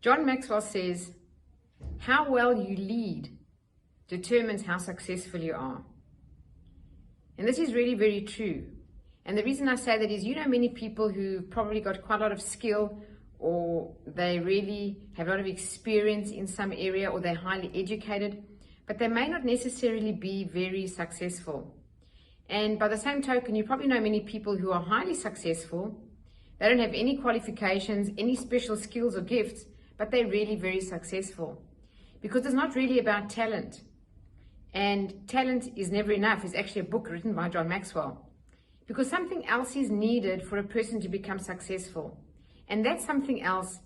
John Maxwell says, how well you lead determines how successful you are. And this is really very true. And the reason I say that is, many people who've probably got quite a lot of skill, or they really have a lot of experience in some area, or they're highly educated, but they may not necessarily be very successful. And by the same token, you probably know many people who are highly successful. They don't have any qualifications, any special skills or gifts, but they're really very successful. Because it's not really about talent. And talent is never enough. It's actually a book written by John Maxwell. Because something else is needed for a person to become successful. And that something else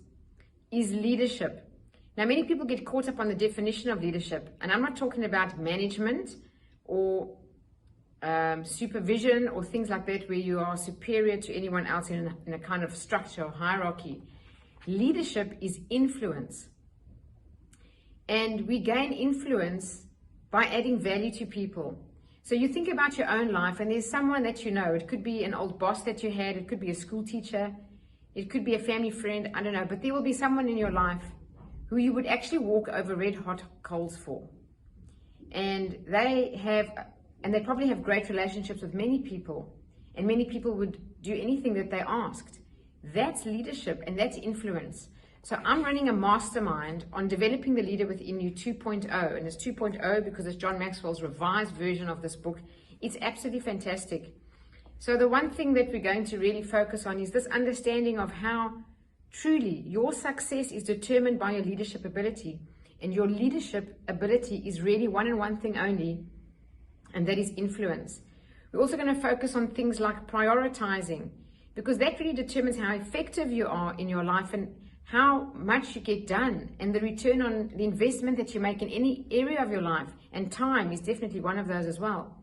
is leadership. Now, many people get caught up on the definition of leadership. And I'm not talking about management or supervision or things like that, where you are superior to anyone else in a kind of structure or hierarchy. Leadership is influence. And we gain influence by adding value to people. So you think about your own life, and there's someone that you know. It could be an old boss that you had. It could be a school teacher. It could be a family friend. I don't know. But there will be someone in your life who you would actually walk over red hot coals for. And they probably have great relationships with many people. And many people would do anything that they asked. That's leadership, and that's influence. So I'm running a mastermind on developing the leader within you 2.0. And it's 2.0 because it's John Maxwell's revised version of this book. It's absolutely fantastic. So the one thing that we're going to really focus on is this understanding of how truly your success is determined by your leadership ability. And your leadership ability is really one and one thing only, and that is influence. We're also going to focus on things like prioritizing, because that really determines how effective you are in your life and how much you get done, and the return on the investment that you make in any area of your life. And time is definitely one of those as well.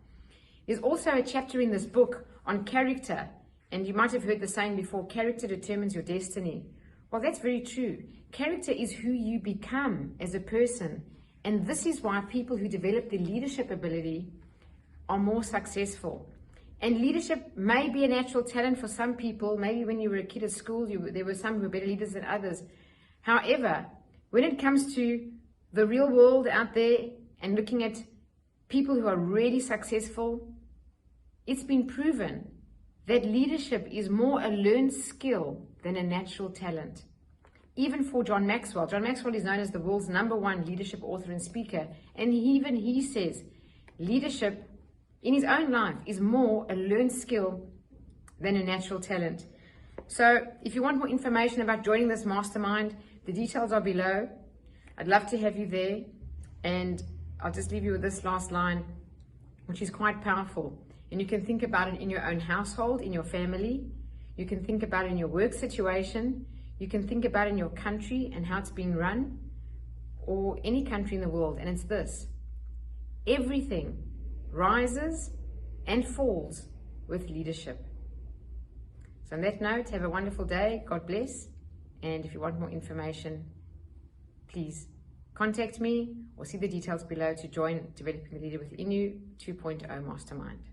There's also a chapter in this book on character, and you might have heard the saying before, character determines your destiny. Well, that's very true. Character is who you become as a person, and this is why people who develop the leadership ability are more successful. And leadership may be a natural talent for some people. Maybe when you were a kid at school, there were some who were better leaders than others. However, when it comes to the real world out there and looking at people who are really successful, it's been proven that leadership is more a learned skill than a natural talent. Even for John Maxwell. John Maxwell is known as the world's #1 leadership author and speaker. And even he says leadership in his own life is more a learned skill than a natural talent. So if you want more information about joining this mastermind, the details are below. I'd love to have you there. And I'll just leave you with this last line, which is quite powerful. And you can think about it in your own household, in your family. You can think about it in your work situation. You can think about it in your country and how it's being run, or any country in the world. And it's this: everything rises and falls with leadership. So on that note, have a wonderful day. God bless. And if you want more information, please contact me or see the details below to join Developing the Leader Within You 2.0 Mastermind.